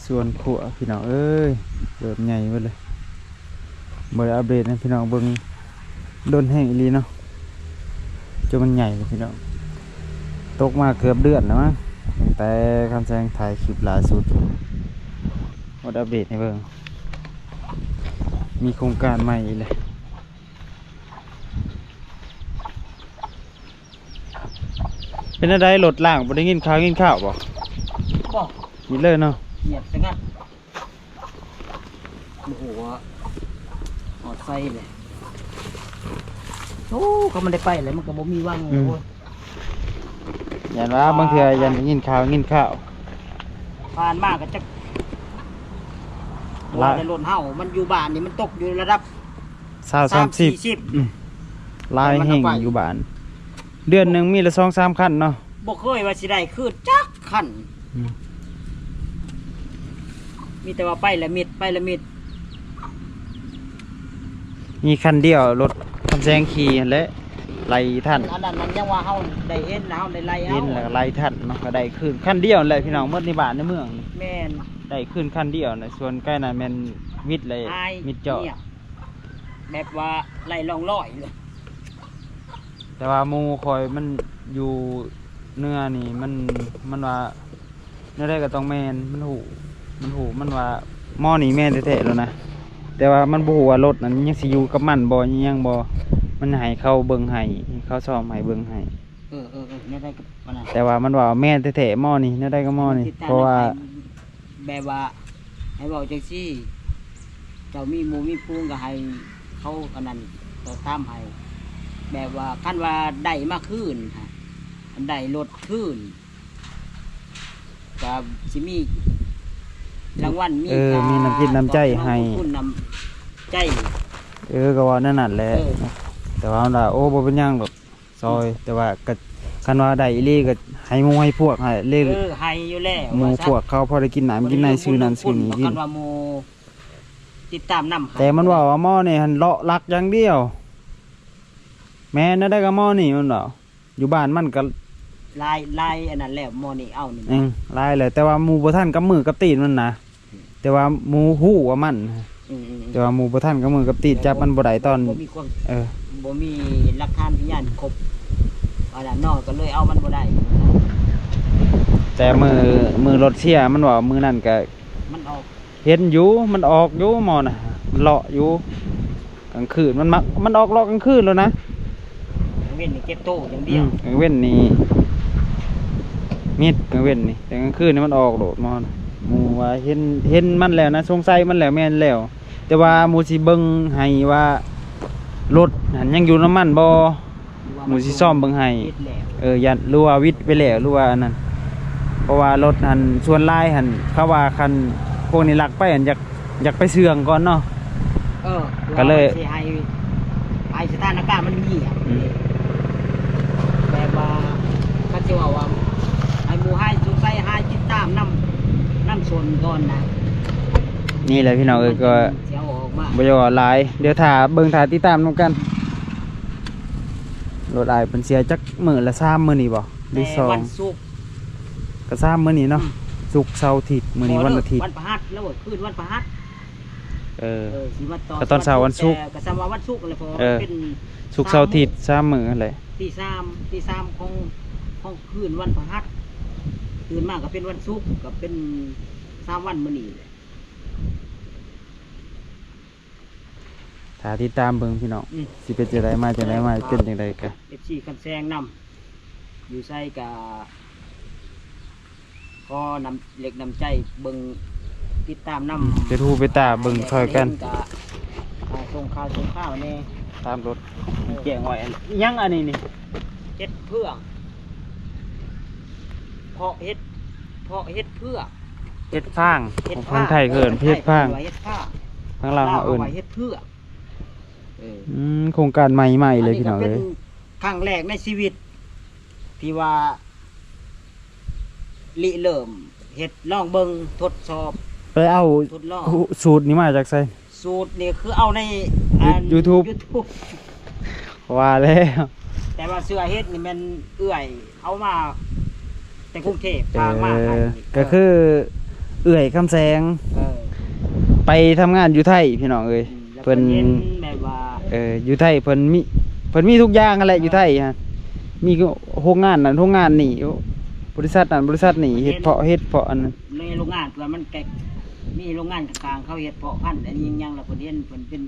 ส่วนขัวพี่น้องเอ้ยเริ่มใหญ่หมดเลยบ่ได้อัปเดตให้พี่น้องเบิ่งโดนแห้งอีหลีเนาะจนมันใหญ่เลยพี่น้องตกมาเกือบเดือนแล้วมั้งตั้งแต่คำแสงถ่ายคลิปล่าสุดบ่ได้อัปเดตให้เบิ่งมีโครงการใหม่อีกเลยเป็นอะไรรถล่างบ่ได้กินข้าวบ่ บอก กินเลยเนาะ เหยียบซะงั้นโอ้โหหอดไส้เลยโอ้ก็มันได้ไปเลยมันก็บ่มีว่างเลยโว้ย ยันว่าบางเทื่อยันได้กินข้าวผ่านมากก็จะว่าในรถเฮามันอยู่บ้านนี่มันตกอยู่ระดับ 30-40ลายแห่งอยู่บ้านเดือนหนึงมีละ 2-3 คันเนาะ บ่เคยว่าสิได้คือจักขันมีแต่ว่าไปละมิดมีคันเดียวรถคำแซงขี่และไล่ท่าน อันนั้นมันยังว่าเฮาได้เห็นเฮาได้ไล่เฮา เห็นแล้วก็ไล่ท่านเนาะก็ได้คืนคันเดียวแหละพี่น้องหมดในบ้านในเมือง แม่น ได้คืนคันเดียวนะส่วนใกล้น่ะแม่นมิดเลย อาย มิดเจาะ งียบแบบว่าไล่ล่องลอยเลย แต่ว่าหมู่คอยมันอยู่เนื้อนี่มันว่าเนื้อได้ก็ต้องแม่นมันหูมันว่าหม้อนี่แม่นแท้ๆแล้วนะแต่ว่ามันบ่ฮู้ว่ารถนั้นยังสิอยู่กับมันบ่ยังบ่มันให้เขาเบิ่งให้เขาซ่อมให้เบิ่งให้ เนี่ยได้กับมันนะ แต่ว่ามันว่าแม่นแท้ๆหม้อนี่เนื้อได้ก็หม้อนี่เพราะว่า แบบว่าให้บอกจังซี่เจ้ามีหมู่มีพูงก็ให้เขาอันนั้นก็ตามให้แบบว่าคันว่าได้มาคืนฮะอันได้รถคืนก็สิมีรางวัลมี มีน้ำจิตน้ำใจให้ คุณน้ำใจ ก็ว่านั่นแหละ เออ แต่ว่ามันว่าโอ้บ่เป็นหยังหรอกซอยแต่ว่าก็คันว่าได้อีหลีก็ให้หมู่ให้พวกให้เลข ให้อยู่แล้ว หมู่พวกเขาพอได้กินน้ำกินในซื้อนั่นซื้อนี่กิ กัน นว่าหมู่ติดตามนำ แต่มันว่าหม้อนี่หันเลาะลักอย่างเดียว แม่นได้ก็หม้อนี่มันว่าอยู่บ้านมันก็ ลายอันนั้นแล้วหมอนี่เอานี่ ลายเลยแต่ว่าหมู่บ่ทันกับมือกับตีนมันนะแต่ว่าหมู่ฮู้ว่ามันแต่ว่าหมู่บ่ทันกับมือกับตีนจับมันบ่ได้ตอน บ่มีความ บ่ มีหลักฐานพยานครบอันนั้นนอกก็เลยเอามันบ่ได้ แต่มือรถเสียมันว่ามือนั่นก็ มันออก เห็นอยู่มันออกอยู่หมอน่ะมันเลาะอยู่กลางคืนมันออกเลาะกลางคืนแล้วนะ เว้นนี่เก็บโต้อย่างเดียว กลางเว้นนี่มิดกลางเว้นนี่แต่กลางคืนนี่มันออกโดดหมอน่ะหมู่ว่าเห็นมันแล้วนะสงสัยมันแล้วแม่นแล้วแต่ว่าหมู่สิเบิ่งให้ว่ารถหันยังอยู่น้ำมันบ่หมู่สิซ่อมเบิ่งให้ เฮ็ดแล้ว ยันรู้ว่าวิทย์ไปแล้วรู้ว่าอันนั้นเพราะว่ารถหันส่วนลายหันเขาว่าคันพวกนี้ลักไปหันอยากไปเสื่องก่อนเนาะ ก็เลย สิให้สถานการณ์มันเงียบแบบว่าเขาจะว่าให้หมู่ให้สงสัยให้ติดตามน้ำชนก่อนนะ นี่แหละพี่น้องก็ เสียวออกมา บ่อยากว่าหลายเดี๋ยวถ้าเบิ่งถ้าติดตามนํกันรถอายเพิ่นเสียจักมื้อละ3มื้อนี้บ่หรือ แต่วันศุกร์ 2ก็3มื้อนี้เนาะศุกร์เสาร์อาทิตย์มื้อนี้วันอาทิตย์ วันพฤหัสแล้วเว้ยคืนวันพฤหัส สิมาต่อ ก็ตอนเช้าวันศุกร์ แต่ก็ซ้ำว่าวันศุกร์อะไรเพราะว่า เออ เป็น ศุกร์เสาร์อาทิตย์3มื้อนั่นแหละ ตีสามของคืนวันพฤหัสตื่นมากก็เป็นวันศุกร์ก็เป็น3 วันมื้อนี้แหละ ถ้าติดตามเบิ่งพี่น้องสิเป็นจังไดมาจังไดมาเป็นจังไดก็ FC คันแซงนำอยู่ใส่กะก็นำเล็กนำใจเบิ่งติดตามนำ ไปทูไปตาเบิ่งช่วยกัน ส่งข้าวแน่ ตามรถแจ้งไว้ยังอันนี้นี่ เฮ็ดเพื่อเพาะเฮ็ดเพื่อ เฮ็ดฟางของคนไทยเกินเฮ็ดฟาง เฮ็ดผ้า ข้างล่างเขาเอิ้น ไว้เฮ็ดเพื่อ โครงการใหม่ๆเลยพี่น้อง ก็ เล เป็ ย ครั้งแรกในชีวิต ที่ว่าริเริ่มเฮ็ดลองเบิ่งทดสอบ ไปเอา ทดลอง สูตรนี้มาจากไส สูตรนี่คือเอาใน YouTube ว่าแล้ว แต่ว่าเสื้อเฮ็ดนี่มันเอื้อยเอามาแต่กรุงเทพพามาให้ ก็คือ เอื้อยคำแสง เออ ไปทำงานอยู่ไทยพี่น้องเอ้ย แล้ว เพิ่น เย็นแบบว่า อยู่ไทยเพิ่นมีทุกอย่างนั่นแหละอยู่ไทยฮะมีโรงงานนั่นโรงงานนี่บริษัทนั่นบริษัทนี่เฮ็ดเพาะอันนั้น ในโรงงานว่ามันแกมีโรงงานกลางๆเขาเฮ็ดเพาะพันธุ์อันนี้ยังแล้วเพิ่นเห็นเพิ่นเป็น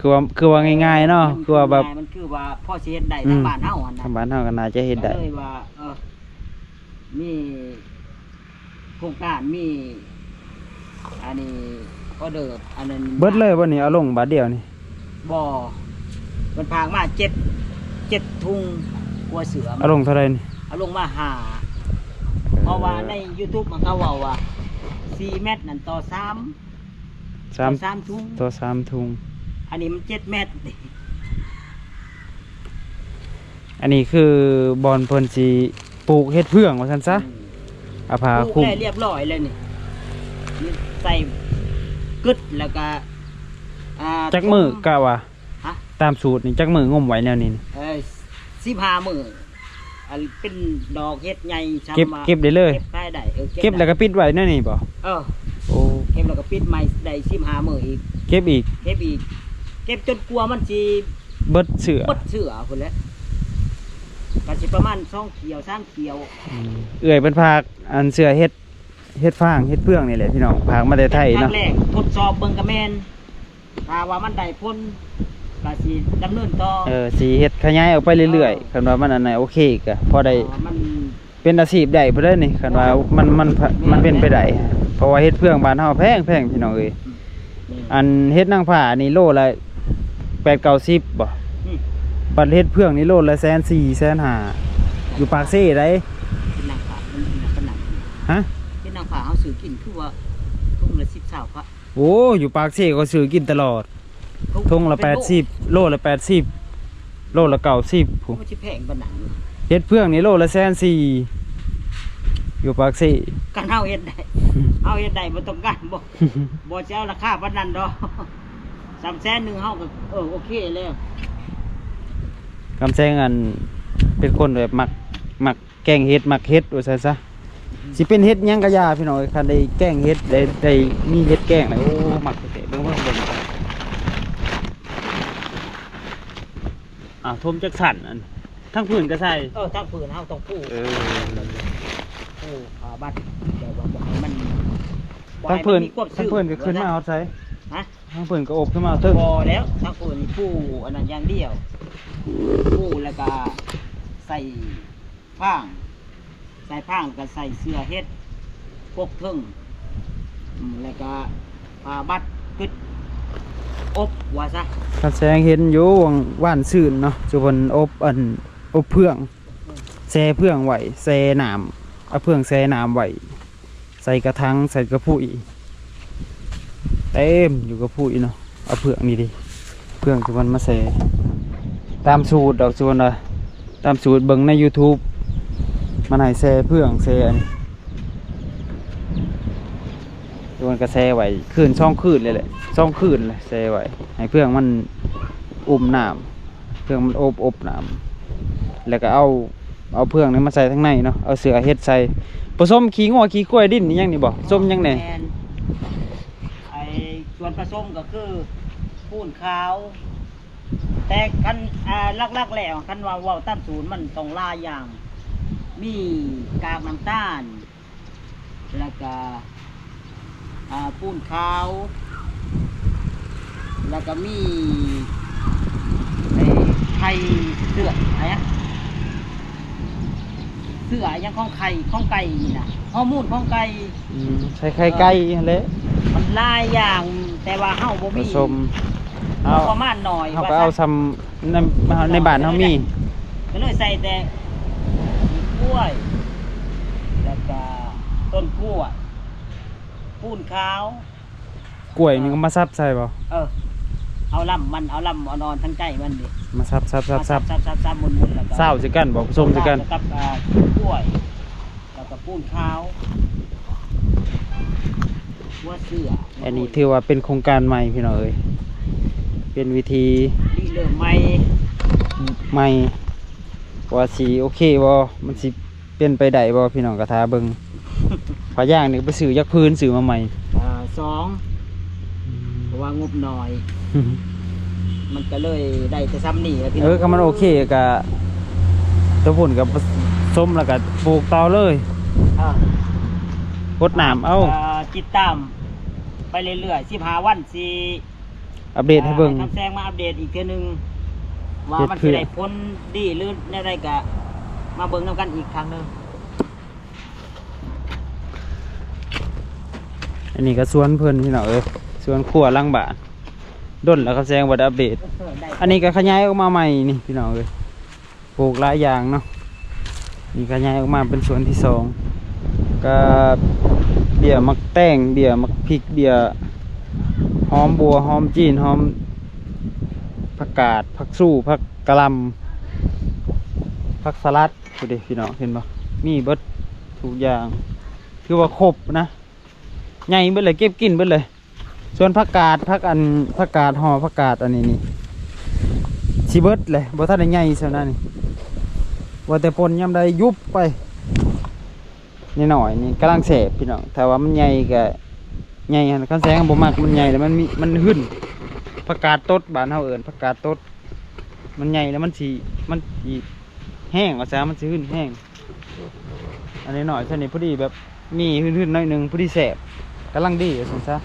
คือว่าง่ายๆเนาะคือว่าแบบ มันคือว่าพ่อสิเฮ็ดได้ทางบ้านเฮาหั่นน่ะ ทางบ้านเฮาก็น่าจะเฮ็ดได้ ก็เลยว่ามีโครงการมีอันนี้ออเดอร์อันนั้น เบิดเลยบ่นี่เอาลงบาทเดียวนี่ บ่มันพางมา7ทุ่งกลัวเสือ เอาลงเท่าไหร่นี่ เอาลงมาหาเพราะว่าใน YouTube มันเขาเว้าว่า4เมตรนั่นต่อ3 3 ทุ่ง ต่อ3ถุง อันนี้มัน7เมตร อันนี้คือบอนเพิ่นสิปลูกเฮ็ดเพื่องว่าซั่นซะเอาผ้า ป คลุ ลู ม กได้เรียบร้อยเลยนี่ใส่กึดแล้วก็จักมือกะว่า ฮะ ตามสูตรนี่จักมืองมไว้แนวนี้นี่ 15 มื้ออันเป็นดอกเฮ็ดใหญ่ช้ำมา เก็บได้เลย เก็บได้ได้เก็บแล้วก็ปิดไว้แนวนี้บ่ เออ โอ้ เก็บแล้วก็ปิดใหม่ได้15 มื้ออีก เก็บอีก เก็บอีก เก็บจนกลัวมันสิ เบิดเสือ ปดเสือพุ่นแหละก็สิประมาณ2เขียว3เขียว เอื้อยเป็นภาคอันเสือเฮ็ดฟางเฮ็ดเพื่องนี่แหละพี่น้องภาคมาแต่ไทย ครั้ เนาะ งแรกทดสอบเบิ่งกระแมนถ้าว่ามันได้ผลก็สิดำเนินต่อ สิเฮ็ดขยายออกไปเรื่อยๆคันว่ามันอันไหนโอเคก็พอได้ มัน เป็นอาชีพได้บ่ได้นี่คันว่ามันเป็นไปได้เพราะว่าเฮ็ดเพื่องบ้านเฮาแพงพี่น้องเอ้ยอันเฮ็ดนางผ้านี่โลละ8-90บ่ อืม บัดเฮ็ดเพื่องนี่โลละ140,000 150,000อยู่ปากเซ่ได้ เป็นนางฟ้ามันเป็นนาง ฮะ เป็นนางฟ้าเฮาซื้อกินคือว่าทุ่งละ10 20พระ โอ้อยู่ปากเซ่ก็ซื้อกินตลอดทุ่งละ80โลละ80โลละ90ผู้ มันสิแพงปานนั้น เฮ็ดเพื่องนี่โลละ140,000อยู่ปากเซ่ กันเฮาเฮ็ดได้เฮาเฮ็ดได้บ่ต้องการบ่สิเอาราคาปานนั้นดอก300,000เฮาก็โอเคแล้ว กำแซงอันเป็นคนแบบมักแกงเฮ็ดมักเฮ็ดว่าซั่นซะสิเป็นเฮ็ดหยังก็ยาพี่น้องคันได้แกงเฮ็ดได้มีเฮ็ดแกงแล้วโอ้มักแท้ๆเบิ่งทมจักสั่นอันทั้งพื้นก็ใส่ ทางปืนเฮาต้องปูบัตรแต่ว่าบ่ให้มัน ทั้งพื้น มีควบ ทั้งพื้นก็ขึ้นมาเอาใส่ ฮะ ทั้งพื้นก็อบขึ้นมาเอาเถิง พอแล้วทางปืนปูอันนั้นอย่างเดียวปูแล้วก็ใส่พางก็ใส่เสื้อเฮ็ดพวกเทิงแล้วก็บัตรกึดอบว่าซะ กำแซงเห็นอยู่ว่านซื่นเนาะจุบนอบเพื่องแซ่เพื่องไว้แซ่น้ำเอาเพื่องแซ่น้ำไว้ใส่กระถางใส่กระพุ้ยเต็มอยู่กระพุ้ยเนาะเอาเพื่องนี่ดิเพื่องจุบนมาแซ่ตามสูตรดอกจุบนตามสูตรเบิ่งใน YouTube มันให้แซ่เพื่องแซ่อันนี้จุบนก็แซ่ไว้คืน2 คืนเลยแหละ2 คืนเลยแซ่ไว้ให้เพื่องมันอุ่มน้ำเพื่องมันอบน้ำแล้วก็เอาเพื่องนี้มาใส่ทั้งในเนาะเอาเสือเฮ็ดใส่ผสมขี้งัวขี้กล้วยดิ้นนี่ยังนี่บ่ส้มยังไง ไอ้ส่วนผสมก็คือปูนขาว แต่กันลักๆแล้วคันว่าเว้าตามศูนย์มันต้องหลายอย่าง มีกากน้ำตาล แล้วก็ปูนขาว แล้วก็มีไอ้ไข่เสืออะไรอะเสือยังของไข่ของไก่นี่นะฮอร์โมนของไก่ ใส่ไข่ไก่เละ มันหลายอย่างแต่ว่าเฮาบ่ ผ มี สม เอาประมาณหน่อย เฮาก็เอาซ้ำในบ้านเฮามี ก็เลยใส่แต่กล้วย แล้วก็ต้นกล้วยปูนขาว กล้วยนี่ก็มาซับใส่บ่ เอาลำมันเอาลำเอานอนทั้งใจมันดิ มาซับ ซับมุนแล้วก็ เศร้าสิกันบ่ผสมสิกัน กับกล้วยแล้วก็ปูนขาวหัวเสือ อั อั นนี้ถือว่าเป็นโครงการใหม่พี่น้องเอ้ยเป็นวิธี นี่เริ่มใหม่ ใหม่ว่าสิโอเคบ่มันสิเป็นไปได้บ่พี่น้องก็ท่าเบิ่ง ฝาย่างนี่ไปซื้อยักษ์พื้นซื้อมาใหม่ สองเพราะว่างบน้อย มันก็เลยได้แต่ซ้ำนี่แหละพี่น้อง ก็มันโอเคกะตัวผุ่นกับส้มแล้วก็ปลูกต่อเลย อ่าก ดน้ำเอา ติดตามไปเรื่อยๆ15 วันสิ อัปเดตให้เบิ่ง ทำแซงมาอัปเดตอีกเทื่อนึงว่ามัน เฮ็ สิ ดเพื่อ ได้ผลดีหรือได้กะมาเบิ่งนำกันอีกครั้งหนึง อันนี้ก็สวนเพิ่นพี่น้องสวนครัวหลังบ้านด้นแล้วก็แซงบ่ได้อัปเดต อันนี้ก็ขยายออกมาใหม่นี่พี่น้องปลูกหลายอย่างเนาะนี่ขยายออกมาเป็นสวนที่สองก็เบี้ยมักแต้งเบี้ยมักพริกเบี้ยหอมบัวหอมจีนหอมผักกาดผักสู้ผักกะหล่ำผักสลัดดูดิพี่น้องเห็นปะมีเบิดทุกอย่างคือว่าครบนะใหญ่เบิดเลยเก็บกินเบิดเลยส่วนผักกาดผักกาดห่อผักกาดอันนี้นี่ชีเบิดเลยบ่ทันได้ใหญ่เท่านั้นนี่ว่าแต่ปนยำใดยุบไปนี่หน่อยนี่กำลังเสพพี่น้องถ้าว่ามันใหญ่ก็ใหญ่ขั้นแสงบ่มากมันใหญ่แล้วมันหึ่นผักกาดตดบ้านเฮาเอิ้นผักกาดตดมันใหญ่แล้วมันสิแห้งว่าซะมันสิหึ่นแห้งอันนี้หน่อยซะนี่พอดีแบบมีหึ่นๆหน่อยนึงพอดีแสบกำลังดีว่าซั่นซะ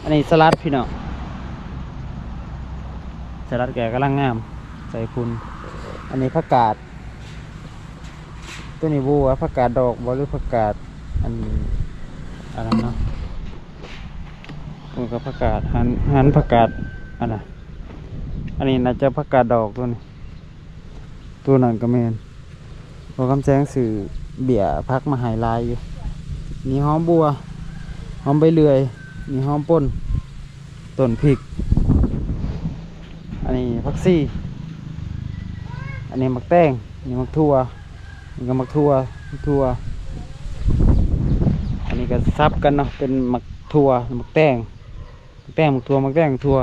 อันนี้สลัดพี่น้องสลัดแกกำลังงามใส่คุณอันนี้ผักกาดตัวนี้บัวผักกาดดอกบัวหรือผักกาดอันนั้นเนาะตัวกับผักกาดหันผักกาดอันนี้น่าจะผักกาดดอกตัวนี้ตัวนั้นก็แมนพอคำแจ้งสื่อเบี่ยพักมาหายลายอยู่มีหอมบัวหอมใบเลื่อยมีหอมป่นต้นพริกอันนี้ผักซี่อันนี้มักแต้งนี่มักทั่วนี่ก็มักทั่วอันนี้ก็ซับกันเนาะเป็นมักทั่วมักแต้งมักทั่ว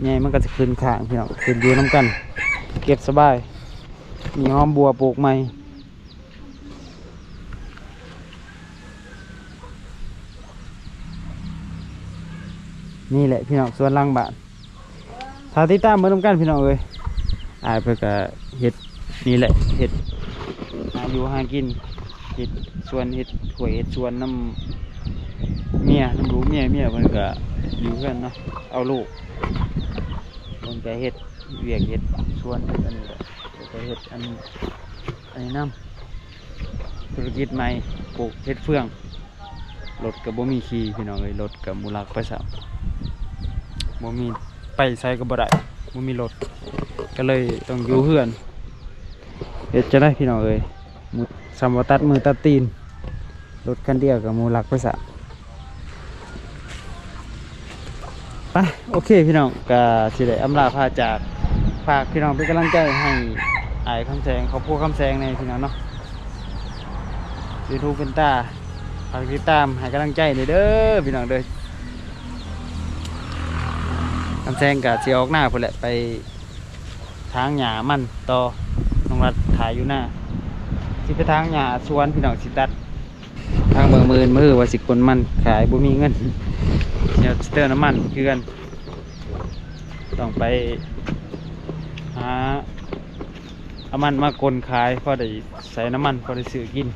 ไงมันก็จะขึ้นข้างพี่น้องขึ้นอยู่น้ำกันเก็บสบายมีหอมบัวปลูกใหม่นี่แหละพี่น้องสวนหลังบ้านถ้าติดตามมาทำกันพี่น้องอายเพื่อก็เห็ดนี่แหละเห็ดหาอยู่หากินเห็ดสวนเห็ดถวยเห็ดสวนน้ำเมียน้ำรู้เมียเพิ่นก็อยู่กันเนาะเอาลูกเพิ่นก็เห็ดเวียกเห็ดสวนเห็ดอันนี้แหละก็เห็ดอันนี้น้ำธุรกิจใหม่ปลูกเห็ดเฟืองรถกับบ่มีขี่พี่น้องรถกับมูลักไปสามบ่มีไปใส่ก็บ่ได้บ่มีรถก็เลยต้องอยู่เฮือนเฮ็ดจะได้พี่น้องมือสามวตัดมือตัดตีนรถคันเดียวกับมูลักไปสามไปโอเคพี่น้องก็สิได้อำลาพาจากฝากพี่น้องเป็นกำลังใจให้อายคำแสงเขาพูดคำแสงในพี่น้องเนาะยูทูบเป็นตาฝากติดตามให้กำลังใจเด้อพี่น้องเด้อคำแซงกับเสียออกหน้าพุ่นแหละไปทางหญ้ามันต่อน้องรัดถ่ายอยู่หน้าสิไปทางหญ้าสวนพี่น้องสิตัดทางเบิ่งมือว่าสิคนมันขายบ่มีเงินเดี๋ยวเติมน้ำมันคือกันต้องไปหาเอามันมากลขายพอได้ใส่น้ำมันพอได้ซื้อกิน